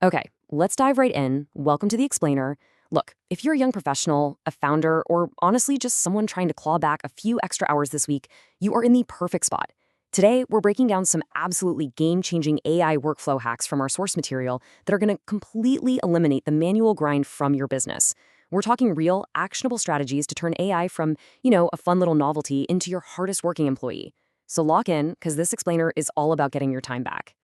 Okay, let's dive right in. Welcome to the Explainer. Look, if you're a young professional, a founder, or honestly just someone trying to claw back a few extra hours this week, you are in the perfect spot. Today, we're breaking down some absolutely game-changing AI workflow hacks from our source material that are going to completely eliminate the manual grind from your business. We're talking real, actionable strategies to turn AI from, a fun little novelty into your hardest working employee. So lock in, because this explainer is all about getting your time back.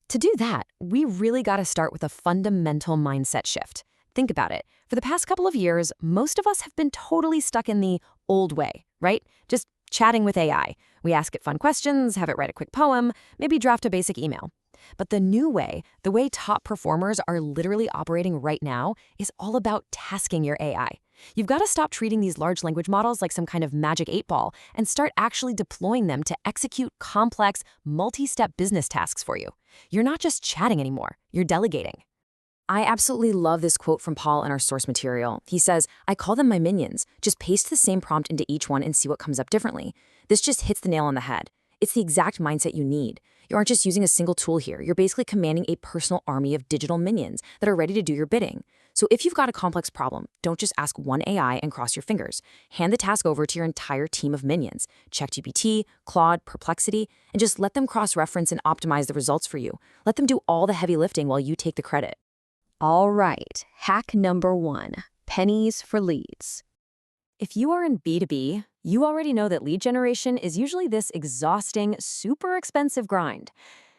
To do that, we really got to start with a fundamental mindset shift. Think about it. For the past couple of years, most of us have been totally stuck in the old way, right? Just chatting with AI. We ask it fun questions, have it write a quick poem, maybe draft a basic email. But the new way, the way top performers are literally operating right now, is all about tasking your AI. You've got to stop treating these large language models like some kind of magic 8-ball and start actually deploying them to execute complex, multi-step business tasks for you. You're not just chatting anymore, you're delegating. I absolutely love this quote from Paul in our source material. He says, "I call them my minions. Just paste the same prompt into each one and see what comes up differently." This just hits the nail on the head. It's the exact mindset you need. You aren't just using a single tool here. You're basically commanding a personal army of digital minions that are ready to do your bidding. So if you've got a complex problem, don't just ask one AI and cross your fingers. Hand the task over to your entire team of minions. ChatGPT, Claude, Perplexity, and just let them cross-reference and optimize the results for you. Let them do all the heavy lifting while you take the credit. All right, hack number 1, pennies for leads. If you are in B2B, you already know that lead generation is usually this exhausting, super expensive grind.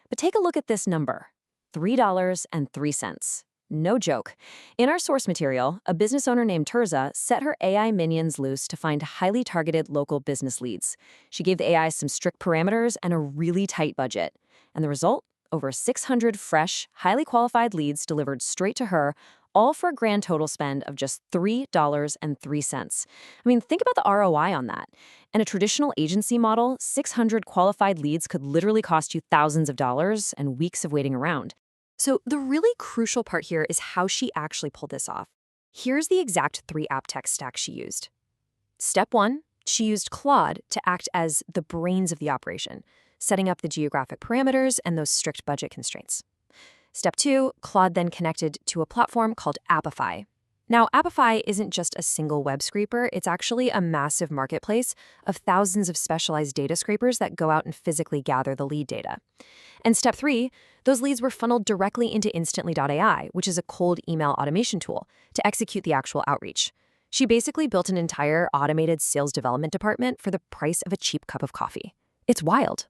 But take a look at this number, $3.03. No joke. In our source material, a business owner named Terza set her AI minions loose to find highly targeted local business leads. She gave the AI some strict parameters and a really tight budget. And the result? Over 600 fresh, highly qualified leads delivered straight to her, all for a grand total spend of just $3.03. I mean, think about the ROI on that. In a traditional agency model, 600 qualified leads could literally cost you thousands of dollars and weeks of waiting around. So the really crucial part here is how she actually pulled this off. Here's the exact 3-app tech stack she used. Step 1, she used Claude to act as the brains of the operation, setting up the geographic parameters and those strict budget constraints. Step 2, Claude then connected to a platform called Apify. Now, Apify isn't just a single web scraper, it's actually a massive marketplace of thousands of specialized data scrapers that go out and physically gather the lead data. And step 3, those leads were funneled directly into Instantly.ai, which is a cold email automation tool, to execute the actual outreach. She basically built an entire automated sales development department for the price of a cheap cup of coffee. It's wild.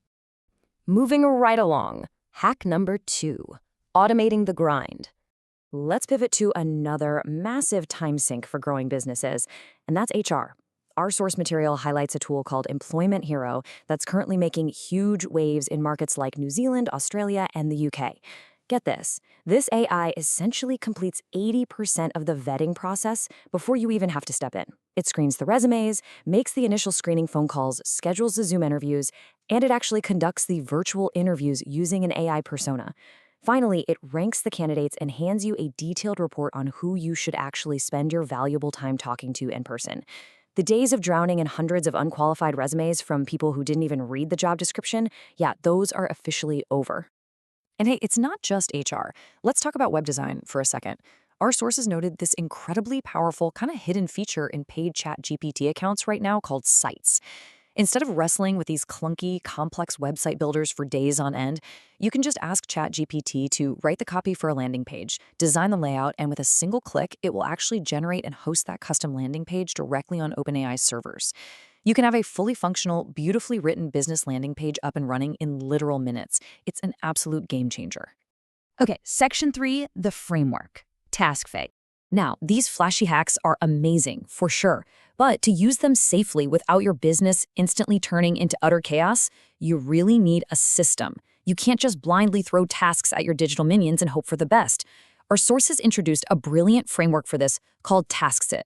Moving right along, hack number 2, automating the grind. Let's pivot to another massive time sink for growing businesses, and that's HR. Our source material highlights a tool called Employment Hero that's currently making huge waves in markets like New Zealand, Australia, and the UK. Get this AI essentially completes 80% of the vetting process before you even have to step in. It screens the resumes, makes the initial screening phone calls, schedules the Zoom interviews, and it actually conducts the virtual interviews using an AI persona. Finally, it ranks the candidates and hands you a detailed report on who you should actually spend your valuable time talking to in person. The days of drowning in hundreds of unqualified resumes from people who didn't even read the job description, those are officially over. And hey, it's not just HR. Let's talk about web design for a second. Our sources noted this incredibly powerful, kind of hidden feature in paid ChatGPT accounts right now called sites. Instead of wrestling with these clunky, complex website builders for days on end, you can just ask ChatGPT to write the copy for a landing page, design the layout, and with a single click, it will actually generate and host that custom landing page directly on OpenAI's servers. You can have a fully functional, beautifully written business landing page up and running in literal minutes. It's an absolute game changer. Okay, section 3, the framework. Task phase. Now, these flashy hacks are amazing, for sure, but to use them safely without your business instantly turning into utter chaos, you really need a system. You can't just blindly throw tasks at your digital minions and hope for the best. Our sources introduced a brilliant framework for this called TaskSit.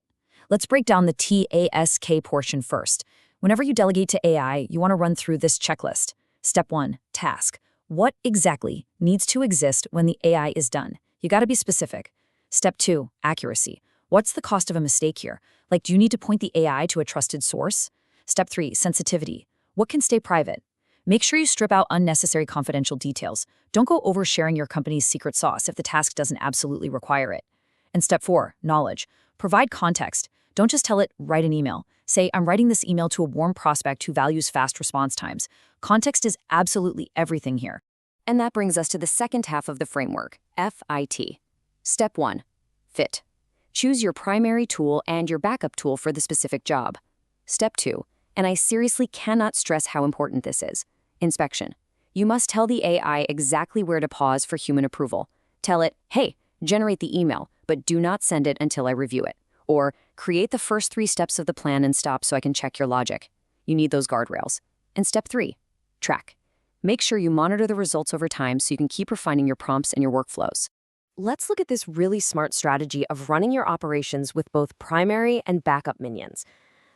Let's break down the TASK portion first. Whenever you delegate to AI, you want to run through this checklist. Step 1, task. What exactly needs to exist when the AI is done? You got to be specific. Step 2, accuracy. What's the cost of a mistake here? Like, do you need to point the AI to a trusted source? Step 3, sensitivity. What can stay private? Make sure you strip out unnecessary confidential details. Don't go oversharing your company's secret sauce if the task doesn't absolutely require it. And step 4, knowledge. Provide context. Don't just tell it, write an email. Say, I'm writing this email to a warm prospect who values fast response times. Context is absolutely everything here. And that brings us to the second half of the framework, FIT. Step 1, fit. Choose your primary tool and your backup tool for the specific job. Step 2, and I seriously cannot stress how important this is, inspection. You must tell the AI exactly where to pause for human approval. Tell it, hey, generate the email, but do not send it until I review it. Or create the first 3 steps of the plan and stop so I can check your logic. You need those guardrails. And step 3, track. Make sure you monitor the results over time so you can keep refining your prompts and your workflows. Let's look at this really smart strategy of running your operations with both primary and backup minions.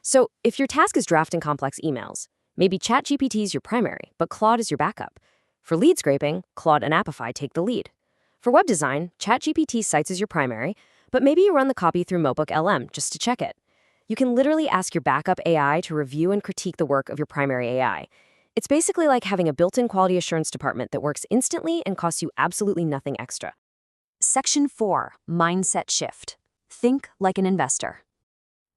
So if your task is drafting complex emails, maybe ChatGPT is your primary, but Claude is your backup. For lead scraping, Claude and Apify take the lead. For web design, ChatGPT cites as your primary, but maybe you run the copy through Notebook LM just to check it. You can literally ask your backup AI to review and critique the work of your primary AI. It's basically like having a built-in quality assurance department that works instantly and costs you absolutely nothing extra. Section 4, mindset shift. Think like an investor.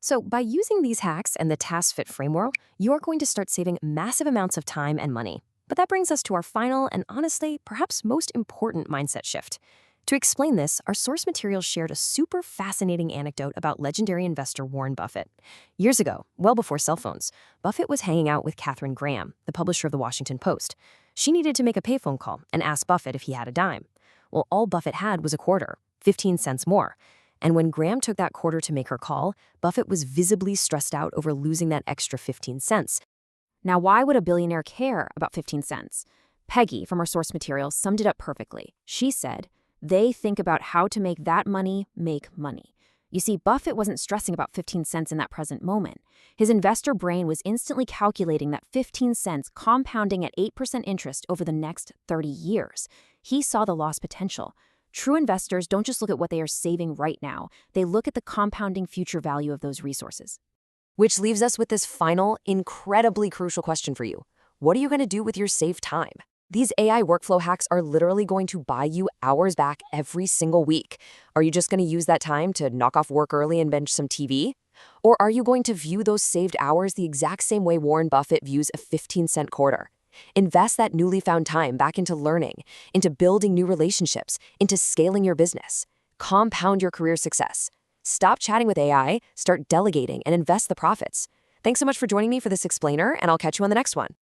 So by using these hacks and the task fit framework, you're going to start saving massive amounts of time and money. But that brings us to our final and honestly, perhaps most important mindset shift. To explain this, our source material shared a super fascinating anecdote about legendary investor Warren Buffett. Years ago, well before cell phones, Buffett was hanging out with Katharine Graham, the publisher of the Washington Post. She needed to make a payphone call and asked Buffett if he had a dime. Well, all Buffett had was a quarter, 15 cents more. And when Graham took that quarter to make her call, Buffett was visibly stressed out over losing that extra 15 cents. Now, why would a billionaire care about 15 cents? Peggy, from our source material, summed it up perfectly. She said, they think about how to make that money make money. You see, Buffett wasn't stressing about 15 cents in that present moment. His investor brain was instantly calculating that 15 cents compounding at 8% interest over the next 30 years. He saw the lost potential. True investors don't just look at what they are saving right now. They look at the compounding future value of those resources. Which leaves us with this final, incredibly crucial question for you. What are you going to do with your saved time? These AI workflow hacks are literally going to buy you hours back every single week. Are you just going to use that time to knock off work early and binge some TV? Or are you going to view those saved hours the exact same way Warren Buffett views a 15-cent quarter? Invest that newly found time back into learning, into building new relationships, into scaling your business. Compound your career success. Stop chatting with AI, start delegating, and invest the profits. Thanks so much for joining me for this explainer, and I'll catch you on the next one.